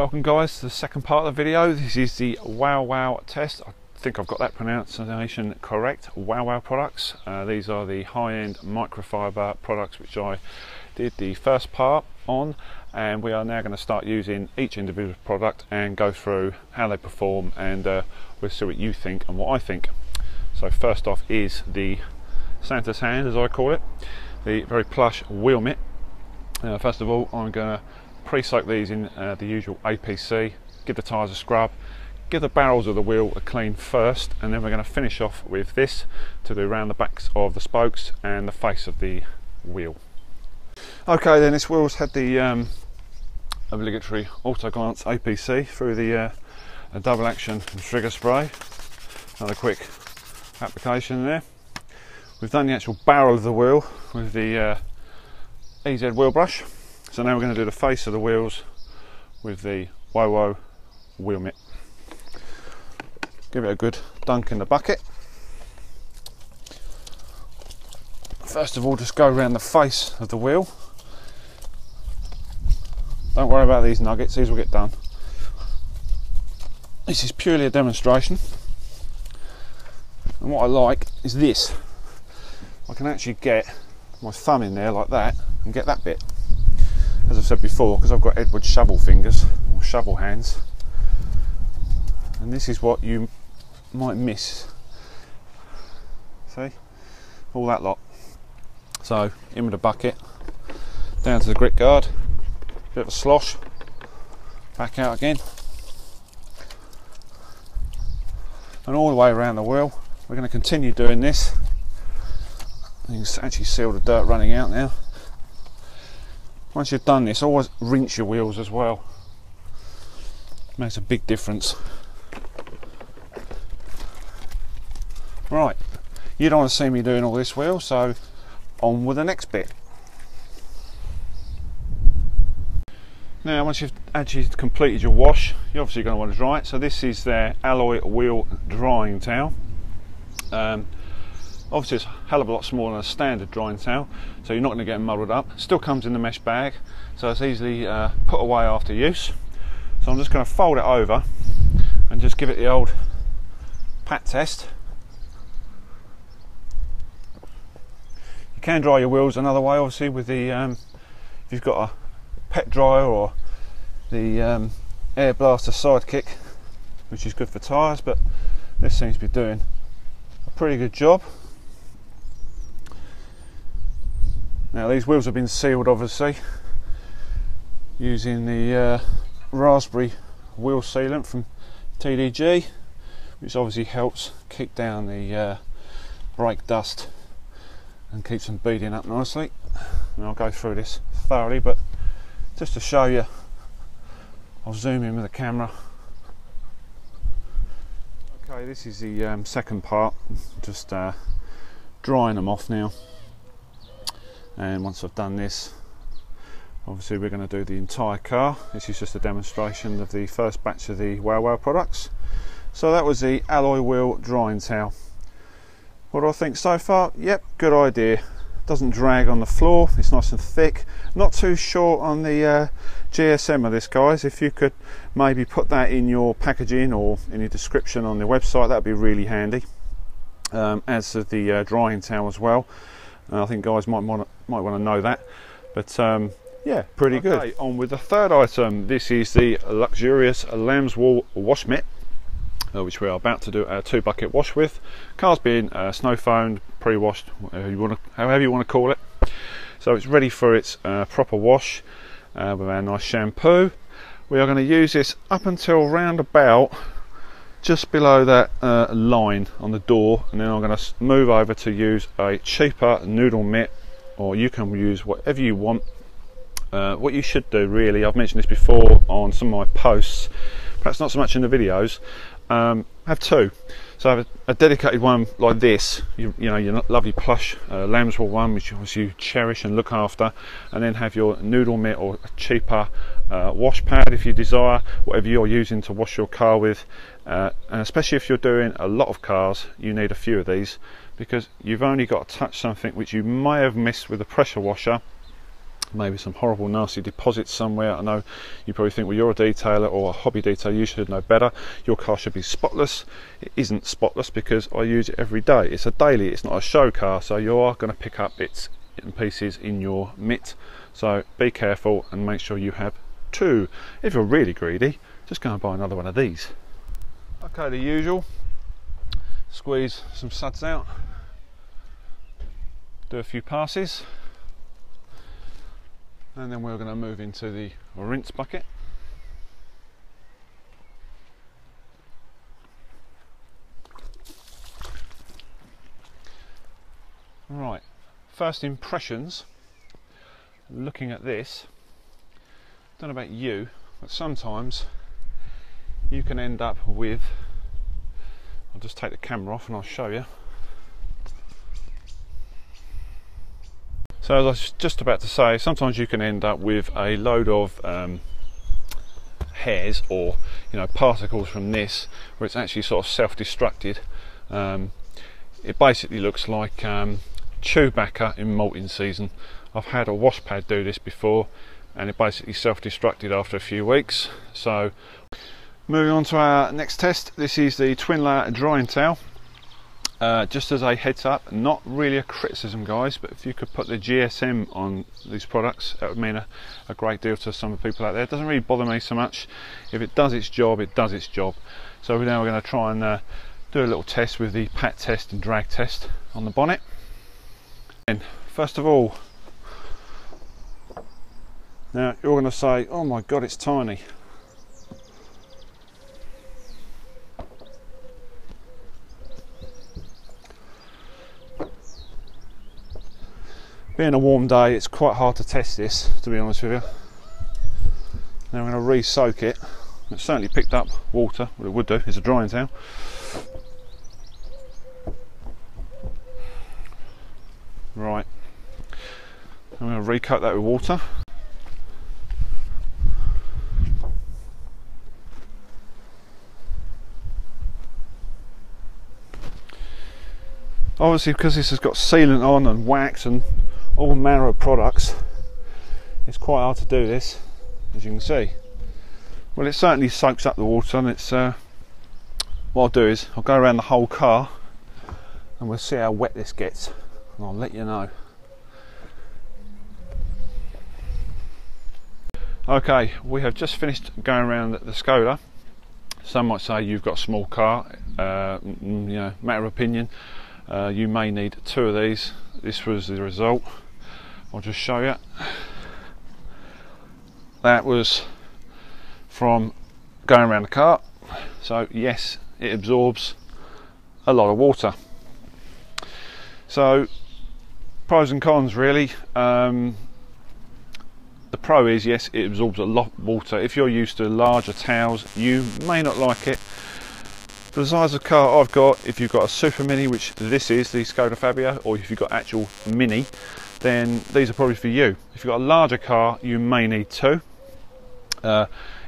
welcome guys to the second part of the video. This is the Wow test. I think I've got that pronunciation correct. Wow products. These are the high-end microfiber products which I did the first part on, and we are now going to start using each individual product and go through how they perform, and we'll see what you think and what I think. So first off is the Santa's hand, as I call it, the very plush wheel mitt. First of all, I'm going to pre-soak these in the usual APC, give the tyres a scrub, give the barrels of the wheel a clean first, and then we're going to finish off with this to do around the backs of the spokes and the face of the wheel. Okay, then this wheel's had the obligatory auto glance APC through the double action trigger spray. Another quick application there. We've done the actual barrel of the wheel with the EZ wheel brush. So now we're going to do the face of the wheels with the Wow wheel mitt. Give it a good dunk in the bucket. First of all, just go around the face of the wheel. Don't worry about these nuggets, these will get done. This is purely a demonstration. And what I like is this. I can actually get my thumb in there like that and get that bit. As I've said before, because I've got Edward shovel fingers or shovel hands, and this is what you might miss. See, all that lot. So in with the bucket, down to the grit guard, bit of a slosh, back out again, and all the way around the wheel. We're going to continue doing this. You can actually see all the dirt running out now. Once you've done this, always rinse your wheels as well. Makes a big difference. Right, you don't want to see me doing all this wheel, so on with the next bit. Now, once you've actually completed your wash, you're obviously going to want to dry it. So this is their alloy wheel drying towel. Obviously it's a hell of a lot smaller than a standard drying towel, so you're not going to get muddled up. Still comes in the mesh bag, so it's easily put away after use. So I'm just going to fold it over and just give it the old pat test. You can dry your wheels another way, obviously, with the if you've got a pet dryer or the air blaster sidekick, which is good for tyres, but this seems to be doing a pretty good job. Now these wheels have been sealed, obviously, using the raspberry wheel sealant from TDG, which obviously helps keep down the brake dust and keeps them beading up nicely. And I'll go through this thoroughly, but just to show you, I'll zoom in with the camera. Okay, this is the second part, just drying them off now. And once I've done this, obviously we're going to do the entire car. This is just a demonstration of the first batch of the Wow products. So that was the alloy wheel drying towel. What do I think so far? Yep, good idea. Doesn't drag on the floor, it's nice and thick. Not too short on the GSM of this, guys. If you could maybe put that in your packaging or in your description on the website, that'd be really handy. As to the drying towel as well. I think guys might want to know that, but yeah, pretty good. Okay, on with the third item. This is the luxurious lamb's wool wash mitt, which we are about to do a 2-bucket wash with. Car's being snow foamed, pre-washed, however you want to call it. So it's ready for its proper wash with our nice shampoo. We are going to use this up until round about just below that line on the door, and then I'm going to move over to use a cheaper noodle mitt, or you can use whatever you want. What you should do, really, I've mentioned this before on some of my posts, perhaps not so much in the videos, have two. So have a dedicated one like this, you know, your lovely plush lamb's wool one, which obviously you cherish and look after, and then have your noodle mitt or a cheaper wash pad if you desire, whatever you're using to wash your car with. And especially if you're doing a lot of cars, you need a few of these, because you've only got to touch something which you may have missed with a pressure washer maybe some horrible nasty deposits somewhere. I know you probably think, well, you're a detailer or a hobby detailer, you should know better, your car should be spotless. It isn't spotless because I use it every day. It's a daily, it's not a show car, so you are going to pick up bits and pieces in your Mitt, so be careful and make sure you have two. If you're really greedy, just go and buy another one of these. Okay, the usual, squeeze some suds out, do a few passes, and then we're going to move into the rinse bucket. Right, first impressions, looking at this, don't know about you, but sometimes you can end up with, I'll just take the camera off and I'll show you. So as I was just about to say, sometimes you can end up with a load of hairs or particles from this, where it's actually sort of self-destructed. It basically looks like Chewbacca in molting season. I've had a wash pad do this before, and it basically self-destructed after a few weeks. So moving on to our next test, this is the twin layer drying towel. Just as a heads up, not really a criticism guys, but if you could put the GSM on these products, that would mean a great deal to some of the people out there. It doesn't really bother me so much. If it does its job, it does its job. So now we're going to try and do a little test with the pat test and drag test on the bonnet. And first of all, now you're going to say, oh my god, it's tiny. Being a warm day, it's quite hard to test this, to be honest with you. Now I'm going to re-soak it. It's certainly picked up water, what it would do, it's a drying towel. Right, I'm going to recoat that with water. Obviously, because this has got sealant on and wax and all manner of products, it's quite hard to do this, as you can see. Well, it certainly soaks up the water, and it's what I'll do is I'll go around the whole car and we'll see how wet this gets, and I'll let you know. Okay, we have just finished going around the Skoda. Some might say you've got a small car, matter of opinion. You may need two of these. This was the result. I'll just show you. That was from going around the car. So yes, it absorbs a lot of water. So pros and cons really. The pro is, yes, it absorbs a lot of water. If you're used to larger towels, you may not like it. For the size of car I've got, if you've got a Super Mini, which this is, the Skoda Fabia, or if you've got actual Mini, then these are probably for you. If you've got a larger car, you may need two.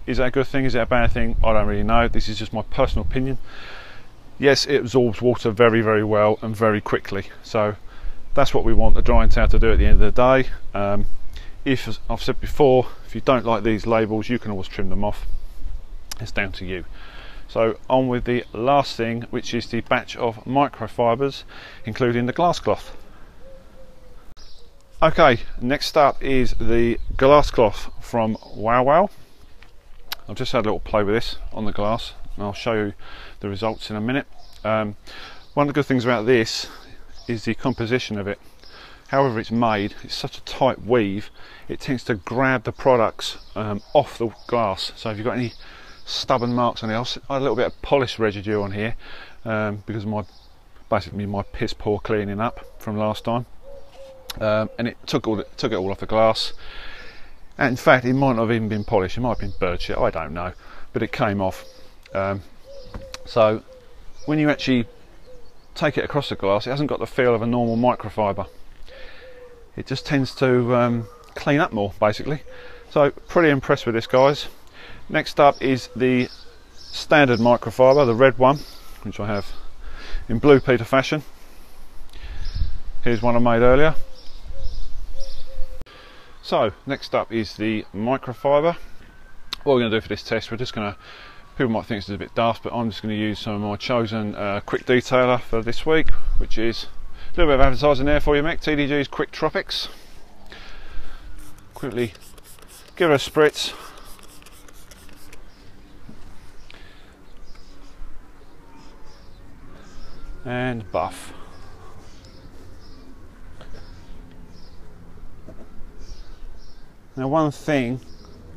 Is that a good thing? Is that a bad thing? I don't really know. This is just my personal opinion. Yes, it absorbs water very, very well and very quickly. So that's what we want the drying towel to do at the end of the day. If, as I've said before, if you don't like these labels, you can always trim them off. It's down to you. So on with the last thing, which is the batch of microfibers, including the glass cloth. Okay, next up is the glass cloth from Wow Wow. I've just had a little play with this on the glass, and I'll show you the results in a minute. One of the good things about this is the composition of it. However it's made, it's such a tight weave, it tends to grab the products off the glass. So if you've got any stubborn marks on it, I had a little bit of polish residue on here because of my piss poor cleaning up from last time, and it took it all off the glass. And in fact, it might not have even been polished, it might have been bird shit, I don't know, but it came off. So when you actually take it across the glass, it hasn't got the feel of a normal microfiber. It just tends to clean up more, basically. So pretty impressed with this, guys. Next up is the standard microfiber, the red one, which I have in Blue Peter fashion. Here's one I made earlier. So next up is the microfiber. What we're going to do for this test, we're just going to, people might think this is a bit daft, but I'm just going to use some of my chosen quick detailer for this week, which is a little bit of advertising there for you, Mick. TDG's Quick Tropics. Quickly give it a spritz. And buff. Now one thing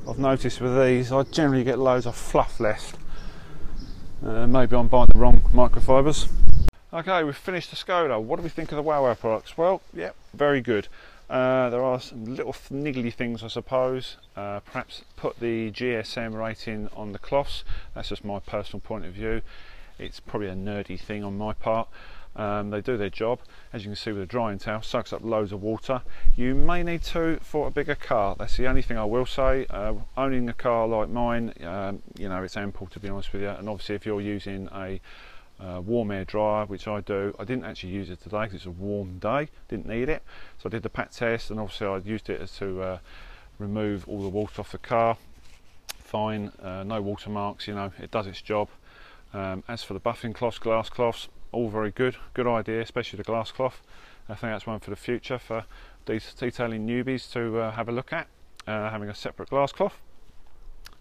I've noticed with these, I generally get loads of fluff left. Maybe I'm buying the wrong microfibers. Okay, we've finished the Skoda. What do we think of the WowWow products? Well, yeah, very good. There are some little niggly things, I suppose. Perhaps put the GSM rating on the cloths. That's just my personal point of view. It's probably a nerdy thing on my part. They do their job. As you can see with the drying towel, soaks up loads of water. You may need to for a bigger car. That's the only thing I will say. Owning a car like mine, you know, it's ample, to be honest with you. And obviously if you're using a warm air dryer, which I do, I didn't actually use it today because it's a warm day, didn't need it. So I did the pat test, and obviously I used it to remove all the water off the car. Fine, no watermarks, you know, it does its job. As for the buffing cloths, glass cloths, all very good idea, especially the glass cloth. I think that's one for the future for these detailing newbies to have a look at, having a separate glass cloth.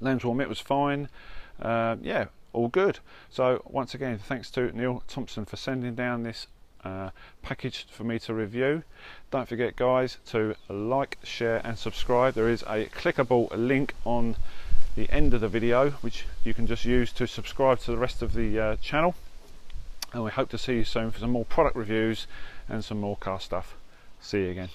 Lens warm mitt was fine. Yeah, all good. So once again, thanks to Neil Thompson for sending down this package for me to review. Don't forget, guys, to like, share and subscribe. There is a clickable link on the end of the video which you can just use to subscribe to the rest of the channel, and we hope to see you soon for some more product reviews and some more car stuff. See you again.